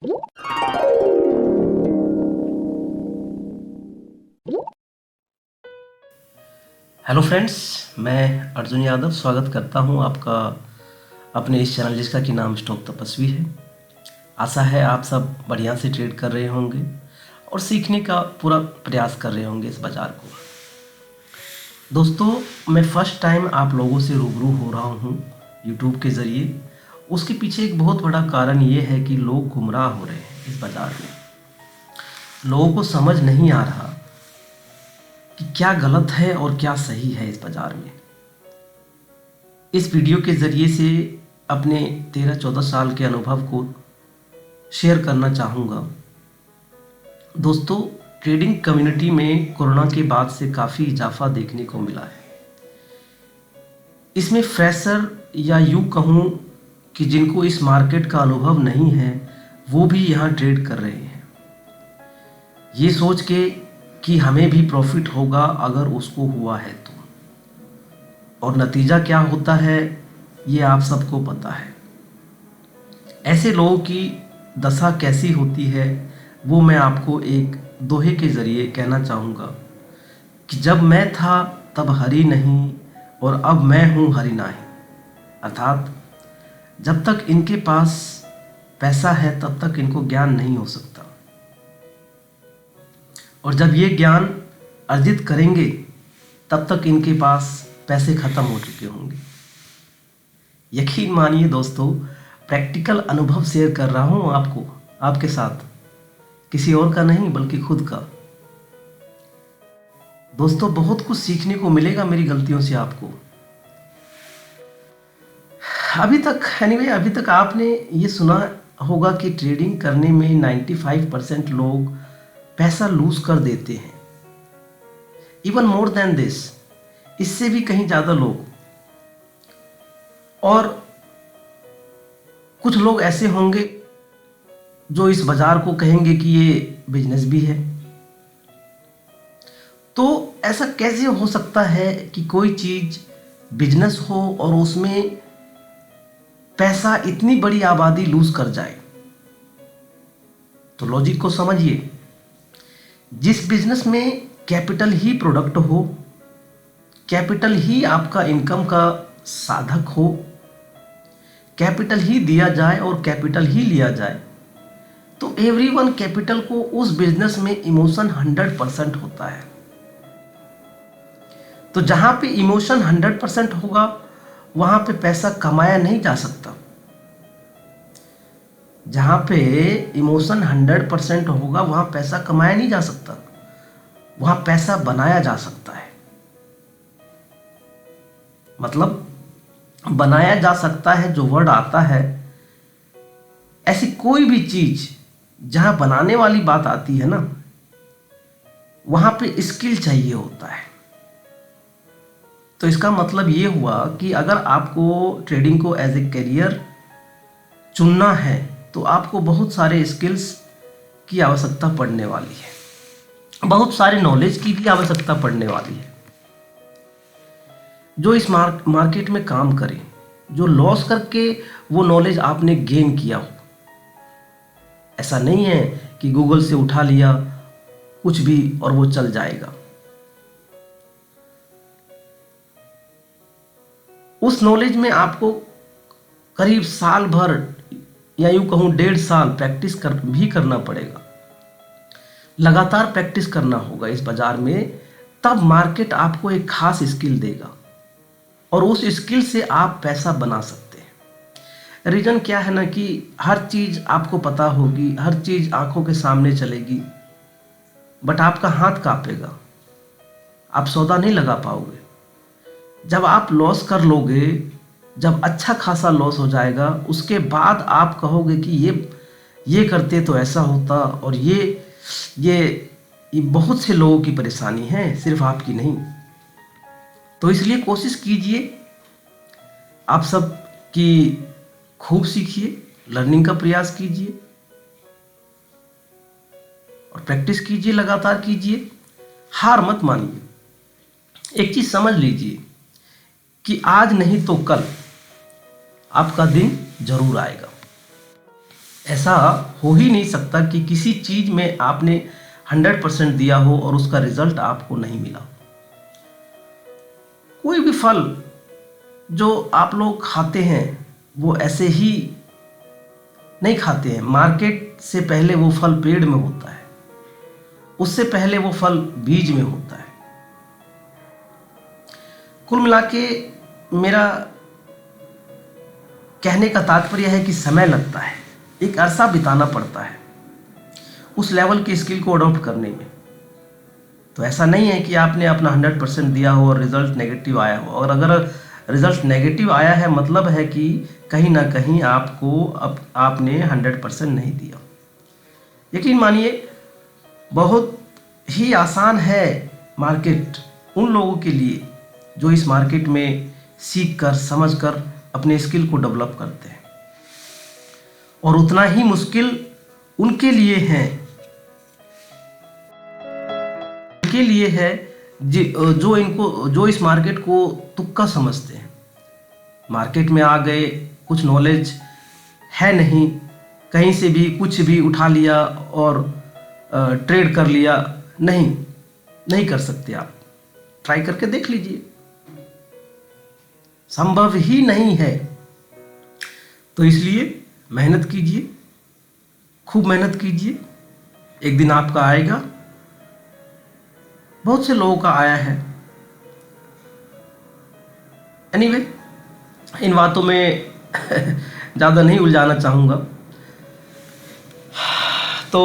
Hello friends, मैं अर्जुन यादव स्वागत करता हूं आपका अपने इस चैनल जिसका कि नाम स्टॉक तपस्वी है। आशा है आप सब बढ़िया से ट्रेड कर रहे होंगे और सीखने का पूरा प्रयास कर रहे होंगे इस बाज़ार को। दोस्तों, मैं फ़र्स्ट टाइम आप लोगों से रूबरू हो रहा हूं यूट्यूब के ज़रिए। उसके पीछे एक बहुत बड़ा कारण ये है कि लोग गुमराह हो रहे हैं इस बाज़ार में। लोगों को समझ नहीं आ रहा कि क्या गलत है और क्या सही है इस बाज़ार में। इस वीडियो के ज़रिए से अपने 13-14 साल के अनुभव को शेयर करना चाहूँगा। दोस्तों, ट्रेडिंग कम्युनिटी में कोरोना के बाद से काफ़ी इजाफा देखने को मिला है। इसमें फ्रेशर या यूँ कहूँ कि जिनको इस मार्केट का अनुभव नहीं है वो भी यहाँ ट्रेड कर रहे हैं, ये सोच के कि हमें भी प्रॉफिट होगा अगर उसको हुआ है तो। और नतीजा क्या होता है ये आप सबको पता है। ऐसे लोगों की दशा कैसी होती है वो मैं आपको एक दोहे के ज़रिए कहना चाहूँगा कि जब मैं था तब हरि नहीं और अब मैं हूँ हरि नाही। अर्थात जब तक इनके पास पैसा है तब तक इनको ज्ञान नहीं हो सकता, और जब ये ज्ञान अर्जित करेंगे तब तक इनके पास पैसे ख़त्म हो चुके होंगे। यकीन मानिए दोस्तों, प्रैक्टिकल अनुभव शेयर कर रहा हूँ आपके साथ, किसी और का नहीं बल्कि खुद का। दोस्तों, बहुत कुछ सीखने को मिलेगा मेरी गलतियों से आपको। अभी तक आपने ये सुना होगा कि ट्रेडिंग करने में 95% लोग पैसा लूज कर देते हैं। इवन मोर देन दिस, इससे भी कहीं ज़्यादा लोग। और कुछ लोग ऐसे होंगे जो इस बाजार को कहेंगे कि ये बिजनेस भी है। तो ऐसा कैसे हो सकता है कि कोई चीज़ बिजनेस हो और उसमें पैसा इतनी बड़ी आबादी लूज कर जाए? तो लॉजिक को समझिए। जिस बिजनेस में कैपिटल ही प्रोडक्ट हो, कैपिटल ही आपका इनकम का साधक हो, कैपिटल ही दिया जाए और कैपिटल ही लिया जाए, तो एवरीवन कैपिटल को उस बिजनेस में इमोशन 100% होता है। तो जहां पे इमोशन 100% होगा वहां पे पैसा कमाया नहीं जा सकता। जहां पे इमोशन 100% होगा वहां पैसा कमाया नहीं जा सकता, वहां पैसा बनाया जा सकता है। मतलब बनाया जा सकता है, जो वर्ड आता है, ऐसी कोई भी चीज जहां बनाने वाली बात आती है ना, वहां पे स्किल चाहिए होता है। तो इसका मतलब ये हुआ कि अगर आपको ट्रेडिंग को एज ए करियर चुनना है तो आपको बहुत सारे स्किल्स की आवश्यकता पड़ने वाली है, बहुत सारे नॉलेज की भी आवश्यकता पड़ने वाली है। जो इस मार्केट में काम करे, जो लॉस करके वो नॉलेज आपने गेन किया हो। ऐसा नहीं है कि गूगल से उठा लिया कुछ भी और वो चल जाएगा। उस नॉलेज में आपको करीब साल भर या यूं कहूं 1.5 साल प्रैक्टिस भी करना पड़ेगा। लगातार प्रैक्टिस करना होगा इस बाजार में, तब मार्केट आपको एक खास स्किल देगा और उस स्किल से आप पैसा बना सकते हैं। रीजन क्या है ना कि हर चीज आपको पता होगी, हर चीज आंखों के सामने चलेगी, बट आपका हाथ कांपेगा, आप सौदा नहीं लगा पाओगे। जब आप लॉस कर लोगे, जब अच्छा खासा लॉस हो जाएगा, उसके बाद आप कहोगे कि ये करते तो ऐसा होता, और ये बहुत से लोगों की परेशानी है, सिर्फ आपकी नहीं। तो इसलिए कोशिश कीजिए, आप सब की खूब सीखिए, लर्निंग का प्रयास कीजिए और प्रैक्टिस कीजिए, लगातार कीजिए, हार मत मानिए। एक चीज समझ लीजिए कि आज नहीं तो कल आपका दिन जरूर आएगा। ऐसा हो ही नहीं सकता कि किसी चीज़ में आपने 100% दिया हो और उसका रिजल्ट आपको नहीं मिला। कोई भी फल जो आप लोग खाते हैं वो ऐसे ही नहीं खाते हैं। मार्केट से पहले वो फल पेड़ में होता है, उससे पहले वो फल बीज में होता है। कुल मिला के मेरा कहने का तात्पर्य है कि समय लगता है, एक अरसा बिताना पड़ता है उस लेवल की स्किल को अडॉप्ट करने में। तो ऐसा नहीं है कि आपने अपना 100% दिया हो और रिजल्ट नेगेटिव आया हो। और अगर रिजल्ट नेगेटिव आया है मतलब है कि कहीं ना कहीं आपने 100% नहीं दिया। यकीन मानिए बहुत ही आसान है मार्केट उन लोगों के लिए जो इस मार्केट में सीख कर समझ कर अपने स्किल को डेवलप करते हैं, और उतना ही मुश्किल उनके लिए है जो इस मार्केट को तुक्का समझते हैं। मार्केट में आ गए, कुछ नॉलेज है नहीं, कहीं से भी कुछ भी उठा लिया और ट्रेड कर लिया। नहीं कर सकते आप। ट्राई करके देख लीजिए, संभव ही नहीं है। तो इसलिए मेहनत कीजिए, खूब मेहनत कीजिए, एक दिन आपका आएगा। बहुत से लोगों का आया है। एनीवे, इन बातों में ज़्यादा नहीं उलझाना चाहूँगा। तो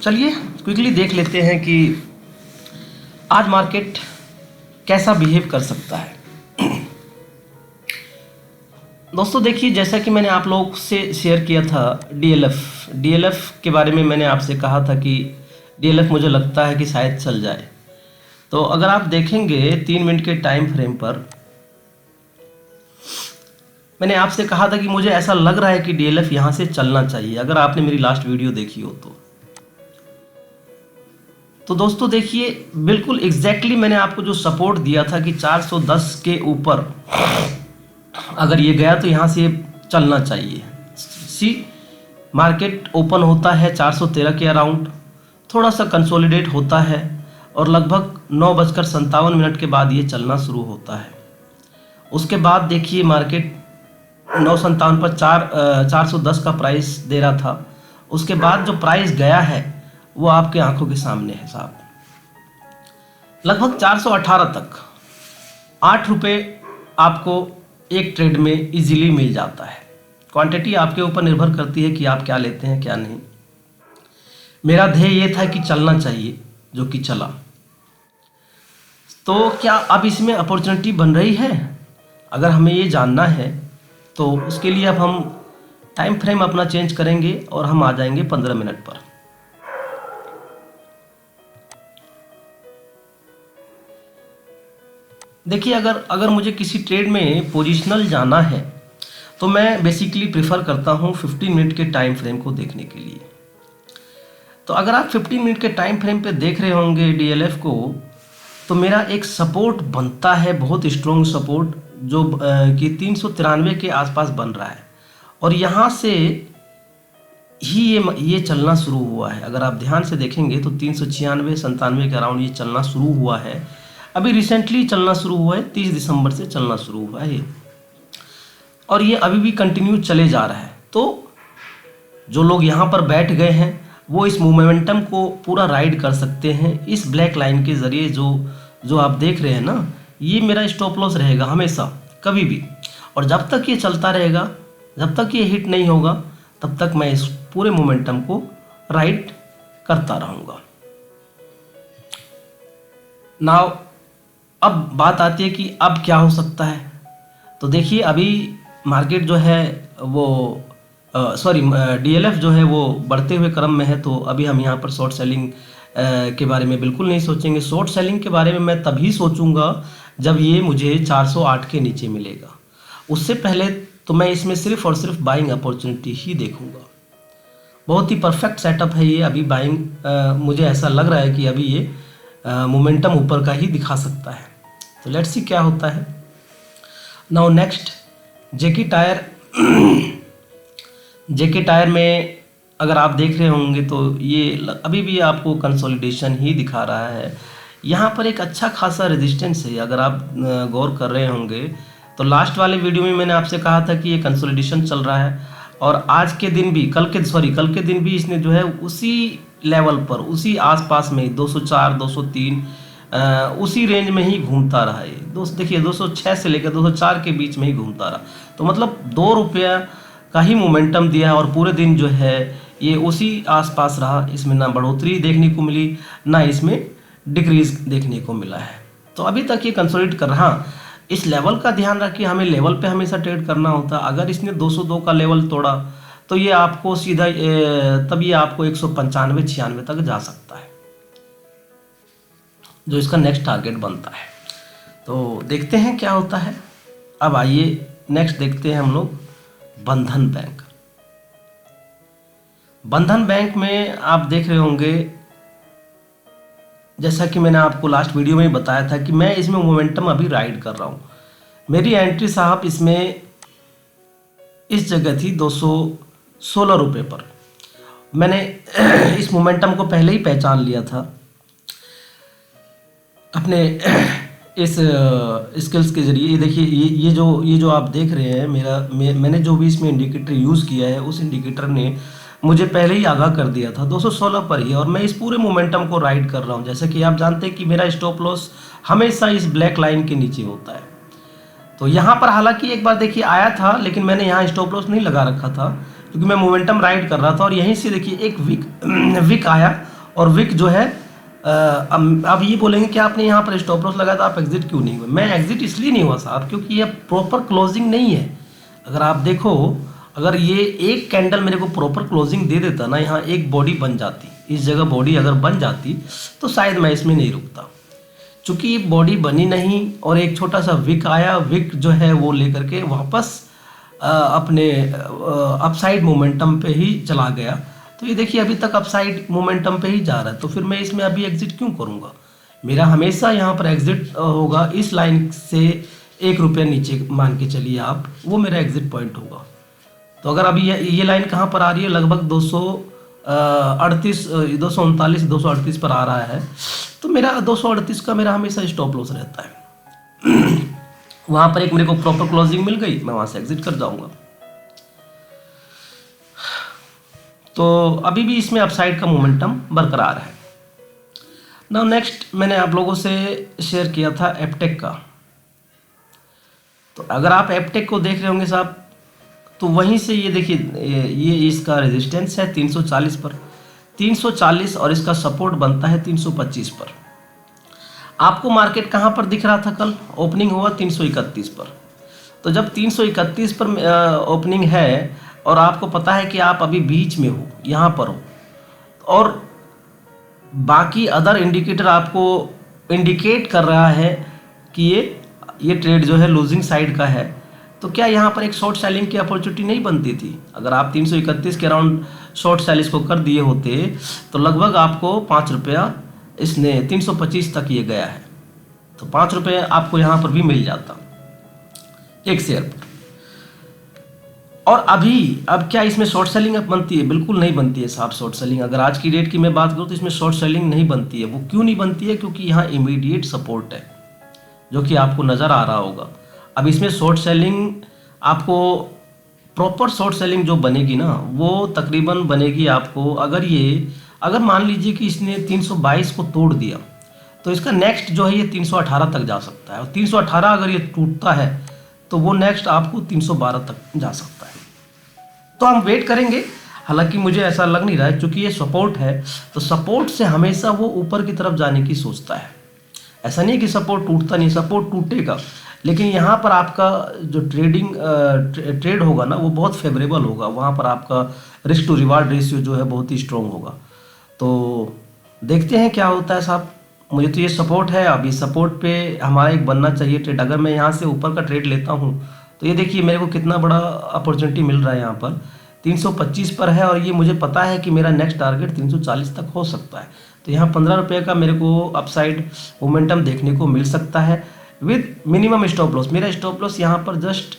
चलिए क्विकली देख लेते हैं कि आज मार्केट कैसा बिहेव कर सकता है। दोस्तों देखिए, जैसा कि मैंने आप लोग से शेयर किया था डीएलएफ के बारे में, मैंने आपसे कहा था कि डीएलएफ मुझे लगता है कि शायद चल जाए। तो अगर आप देखेंगे 3 मिनट के टाइम फ्रेम पर, मैंने आपसे कहा था कि मुझे ऐसा लग रहा है कि डीएलएफ यहाँ से चलना चाहिए, अगर आपने मेरी लास्ट वीडियो देखी हो तो दोस्तों देखिए, बिल्कुल एग्जैक्टली मैंने आपको जो सपोर्ट दिया था कि 410 के ऊपर अगर ये गया तो यहाँ से चलना चाहिए। मार्केट ओपन होता है 413 के अराउंड, थोड़ा सा कंसोलिडेट होता है और लगभग 9:57 के बाद ये चलना शुरू होता है। उसके बाद देखिए मार्केट 9:57 पर 410 का प्राइस दे रहा था। उसके बाद जो प्राइस गया है वो आपके आंखों के सामने है साहब, लगभग 418 तक। 8 रुपये आपको एक ट्रेड में इजीली मिल जाता है। क्वांटिटी आपके ऊपर निर्भर करती है कि आप क्या लेते हैं क्या नहीं। मेरा ध्येय ये था कि चलना चाहिए, जो कि चला। तो क्या अब इसमें अपॉर्चुनिटी बन रही है? अगर हमें ये जानना है तो उसके लिए अब हम टाइम फ्रेम अपना चेंज करेंगे और हम आ जाएंगे 15 मिनट पर। देखिए, अगर मुझे किसी ट्रेड में पोजिशनल जाना है तो मैं बेसिकली प्रेफर करता हूँ 15 मिनट के टाइम फ्रेम को देखने के लिए। तो अगर आप 15 मिनट के टाइम फ्रेम पे देख रहे होंगे डीएलएफ को, तो मेरा एक सपोर्ट बनता है, बहुत स्ट्रॉन्ग सपोर्ट, जो कि 393 के आसपास बन रहा है। और यहाँ से ही ये चलना शुरू हुआ है। अगर आप ध्यान से देखेंगे तो 396-97 के अराउंड ये चलना शुरू हुआ है। अभी रिसेंटली चलना शुरू हुआ है, 30 दिसंबर से चलना शुरू हुआ है ये, और ये अभी भी कंटिन्यू चले जा रहा है। तो जो लोग यहाँ पर बैठ गए हैं वो इस मोमेंटम को पूरा राइड कर सकते हैं। इस ब्लैक लाइन के ज़रिए जो आप देख रहे हैं ना, ये मेरा स्टॉप लॉस रहेगा हमेशा, कभी भी। और जब तक ये चलता रहेगा, जब तक ये हिट नहीं होगा, तब तक मैं इस पूरे मोमेंटम को राइड करता रहूँगा। नाउ अब बात आती है कि अब क्या हो सकता है। तो देखिए, अभी मार्केट जो है वो डीएलएफ जो है वो बढ़ते हुए क्रम में है। तो अभी हम यहाँ पर शॉर्ट सेलिंग के बारे में बिल्कुल नहीं सोचेंगे। शॉर्ट सेलिंग के बारे में मैं तभी सोचूंगा जब ये मुझे 408 के नीचे मिलेगा। उससे पहले तो मैं इसमें सिर्फ और सिर्फ बाइंग अपॉर्चुनिटी ही देखूंगा। बहुत ही परफेक्ट सेटअप है ये। अभी बाइंग मुझे ऐसा लग रहा है कि अभी ये मोमेंटम ऊपर का ही दिखा सकता है। तो लेट्स सी क्या होता है। नाउ नेक्स्ट, जेके टायर में अगर आप देख रहे होंगे तो ये अभी भी आपको कंसोलिडेशन ही दिखा रहा है। यहाँ पर एक अच्छा खासा रेजिस्टेंस है, अगर आप गौर कर रहे होंगे तो लास्ट वाले वीडियो में मैंने आपसे कहा था कि ये कंसोलिडेशन चल रहा है, और आज के दिन भी कल के दिन भी इसने जो है उसी लेवल पर, उसी आसपास में 204 203 उसी रेंज में ही घूमता रहा है। दोस्त देखिए 206 से लेकर 204 के बीच में ही घूमता रहा, तो मतलब 2 रुपया का ही मोमेंटम दिया है, और पूरे दिन जो है ये उसी आसपास रहा। इसमें ना बढ़ोतरी देखने को मिली, ना इसमें डिक्रीज देखने को मिला है। तो अभी तक ये कंसोलिडेट कर रहा। इस लेवल का ध्यान रखिए, हमें लेवल पे हमेशा ट्रेड करना होता है। अगर इसने 202 का लेवल तोड़ा तो ये आपको सीधा तब ये आपको 195 96 तक जा सकता है, जो इसका नेक्स्ट टारगेट बनता है। तो देखते हैं क्या होता है। अब आइए नेक्स्ट देखते हैं हम लोग बंधन बैंक। बंधन बैंक में आप देख रहे होंगे, जैसा कि मैंने आपको लास्ट वीडियो में बताया था कि मैं इसमें मोमेंटम अभी राइड कर रहा हूँ। मेरी एंट्री साहब इसमें इस जगह थी 216 रुपये पर। मैंने इस मोमेंटम को पहले ही पहचान लिया था अपने इस स्किल्स के जरिए। ये देखिए ये जो आप देख रहे हैं मैंने जो भी इसमें इंडिकेटर यूज़ किया है, उस इंडिकेटर ने मुझे पहले ही आगाह कर दिया था 216 पर ही, और मैं इस पूरे मोमेंटम को राइड कर रहा हूँ। जैसे कि आप जानते हैं कि मेरा स्टॉप लॉस हमेशा इस ब्लैक लाइन के नीचे होता है। तो यहाँ पर हालांकि एक बार देखिए आया था, लेकिन मैंने यहाँ स्टॉप लॉस नहीं लगा रखा था क्योंकि मैं मोमेंटम राइड कर रहा था। और यहीं से देखिए एक विक आया, और विक जो है अब ये बोलेंगे कि आपने यहाँ पर स्टॉप लॉस लगाया था, आप एग्जिट क्यों नहीं हुए। मैं एग्जिट इसलिए नहीं हुआ साहब क्योंकि ये प्रॉपर क्लोजिंग नहीं है। अगर आप देखो, अगर ये एक कैंडल मेरे को प्रॉपर क्लोजिंग दे देता ना, यहाँ एक बॉडी बन जाती, इस जगह बॉडी अगर बन जाती तो शायद मैं इसमें नहीं रुकता। चूँकि ये बॉडी बनी नहीं और एक छोटा सा विक आया, विक जो है वो लेकर के वापस अपने अपसाइड मोमेंटम पे ही चला गया। तो ये देखिए अभी तक अपसाइड मोमेंटम पे ही जा रहा है, तो फिर मैं इसमें अभी एग्जिट क्यों करूँगा। मेरा हमेशा यहाँ पर एग्जिट होगा इस लाइन से 1 रुपया नीचे मान के चलिए आप, वो मेरा एग्जिट पॉइंट होगा। तो अगर अभी ये लाइन कहाँ पर आ रही है, लगभग 239 238 पर आ रहा है, तो मेरा 238 का मेरा हमेशा स्टॉप लॉस रहता है। वहाँ पर एक मेरे को प्रॉपर क्लोजिंग मिल गई, मैं वहाँ से एग्जिट कर जाऊँगा। तो अभी भी इसमें अपसाइड का मोमेंटम बरकरार है। नाउ नेक्स्ट मैंने आप लोगों से शेयर किया था एपटेक का। तो अगर आप एपटेक को देख रहे होंगे साहब, तो वहीं से ये देखिए ये इसका रेजिस्टेंस है 340 पर, 340, और इसका सपोर्ट बनता है 325 पर। आपको मार्केट कहाँ पर दिख रहा था कल? ओपनिंग हुआ 331 पर। तो जब 331 पर ओपनिंग है और आपको पता है कि आप अभी बीच में हो, यहाँ पर हो, और बाकी अदर इंडिकेटर आपको इंडिकेट कर रहा है कि ये ट्रेड जो है लूजिंग साइड का है, तो क्या यहाँ पर एक शॉर्ट सेलिंग की अपॉर्चुनिटी नहीं बनती थी? अगर आप 331 के अराउंड शॉर्ट सेलिंग को कर दिए होते तो लगभग आपको 5 रुपया, इसने 325 तक ये गया है, तो 5 रुपये आपको यहाँ पर भी मिल जाता एक शेयर पर। और अब क्या इसमें शॉर्ट सेलिंग बनती है? बिल्कुल नहीं बनती है साहब शॉर्ट सेलिंग। अगर आज की डेट की मैं बात करूँ तो इसमें शॉर्ट सेलिंग नहीं बनती है। वो क्यों नहीं बनती है? क्योंकि यहाँ इमीडिएट सपोर्ट है जो कि आपको नज़र आ रहा होगा। अब इसमें शॉर्ट सेलिंग आपको प्रॉपर शॉर्ट सेलिंग जो बनेगी ना, वो तकरीबन बनेगी आपको, अगर मान लीजिए कि इसने 322 को तोड़ दिया तो इसका नेक्स्ट जो है ये 318 तक जा सकता है, और 318 अगर ये टूटता है तो वो नेक्स्ट आपको 312 तक जा सकता है। तो हम वेट करेंगे। हालांकि मुझे ऐसा लग नहीं रहा है, क्योंकि ये सपोर्ट है, तो सपोर्ट से हमेशा वो ऊपर की तरफ जाने की सोचता है। ऐसा नहीं कि सपोर्ट टूटता नहीं, सपोर्ट टूटेगा, लेकिन यहाँ पर आपका जो ट्रेड होगा ना, वो बहुत फेवरेबल होगा। वहाँ पर आपका रिस्क टू रिवार्ड रेशियो जो है बहुत ही स्ट्रॉन्ग होगा। तो देखते हैं क्या होता है साहब। मुझे तो ये सपोर्ट है, अब इस सपोर्ट पे हमारा एक बनना चाहिए ट्रेड। अगर मैं यहाँ से ऊपर का ट्रेड लेता हूँ तो ये देखिए मेरे को कितना बड़ा अपॉर्चुनिटी मिल रहा है। यहाँ पर 325 पर है, और ये मुझे पता है कि मेरा नेक्स्ट टारगेट 340 तक हो सकता है। तो यहाँ 15 रुपये का मेरे को अपसाइड मोमेंटम देखने को मिल सकता है विद मिनिमम स्टॉप लॉस। मेरा स्टॉप लॉस यहाँ पर जस्ट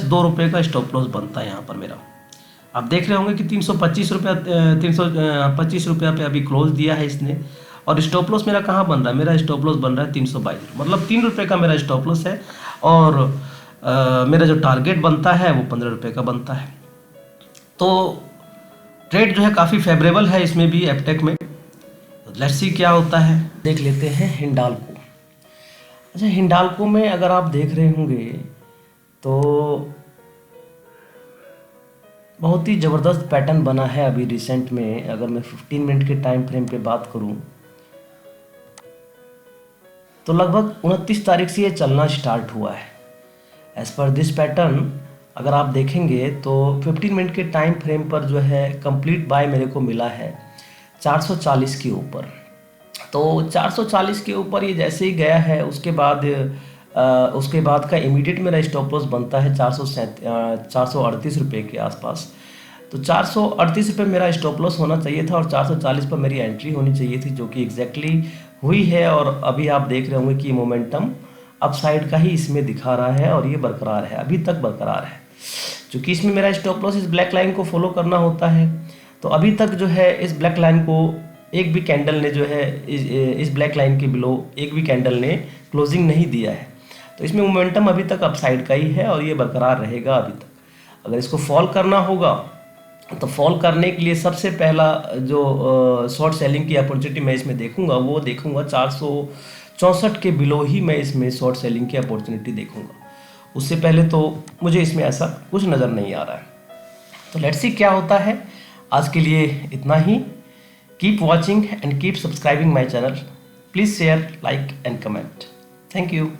2 रुपये का स्टॉप लॉस बनता है यहाँ पर मेरा। आप देख रहे होंगे कि 325 रुपया पे अभी क्लोज दिया है इसने। और स्टॉप लॉस मेरा कहाँ बन रहा है, मेरा स्टॉप लॉस बन रहा है 322, मतलब 3 रुपये का मेरा स्टॉप लॉस है। और मेरा जो टारगेट बनता है वो 15 रुपये का बनता है। तो ट्रेड जो है काफ़ी फेवरेबल है इसमें भी, एपटेक में। लेट्स सी क्या होता है, देख लेते हैं हिंडाल्को। अच्छा, हिंडाल्को में अगर आप देख रहे होंगे तो बहुत ही ज़बरदस्त पैटर्न बना है अभी रिसेंट में। अगर मैं 15 मिनट के टाइम फ्रेम पे बात करूं तो लगभग 29 तारीख से ये चलना स्टार्ट हुआ है। एज पर दिस पैटर्न अगर आप देखेंगे तो 15 मिनट के टाइम फ्रेम पर जो है कंप्लीट बाय मेरे को मिला है 440 के ऊपर। तो 440 के ऊपर ये जैसे ही गया है उसके बाद का इमीडिएट मेरा स्टॉप लॉस बनता है 438 रुपये के आसपास। तो 438 रुपये मेरा स्टॉप लॉस होना चाहिए था और 440 पर मेरी एंट्री होनी चाहिए थी, जो कि एग्जैक्टली हुई है। और अभी आप देख रहे होंगे कि मोमेंटम अपसाइड का ही इसमें दिखा रहा है और ये बरकरार है, अभी तक बरकरार है। क्योंकि इसमें मेरा स्टॉप लॉस इस ब्लैक लाइन को फॉलो करना होता है। तो अभी तक जो है इस ब्लैक लाइन को एक भी कैंडल ने जो है इस ब्लैक लाइन के बिलो एक भी कैंडल ने क्लोजिंग नहीं दिया है। तो इसमें मोमेंटम अभी तक अपसाइड का ही है और ये बरकरार रहेगा अभी तक। अगर इसको फॉल करना होगा तो फॉल करने के लिए सबसे पहला जो शॉर्ट सेलिंग की अपॉर्चुनिटी मैं इसमें देखूंगा वो देखूंगा 464 के बिलो ही मैं इसमें शॉर्ट सेलिंग की अपॉर्चुनिटी देखूंगा। उससे पहले तो मुझे इसमें ऐसा कुछ नज़र नहीं आ रहा है। तो लेट्स सी क्या होता है। आज के लिए इतना ही। Keep watching and keep subscribing my channel. Please share, like and comment. Thank you.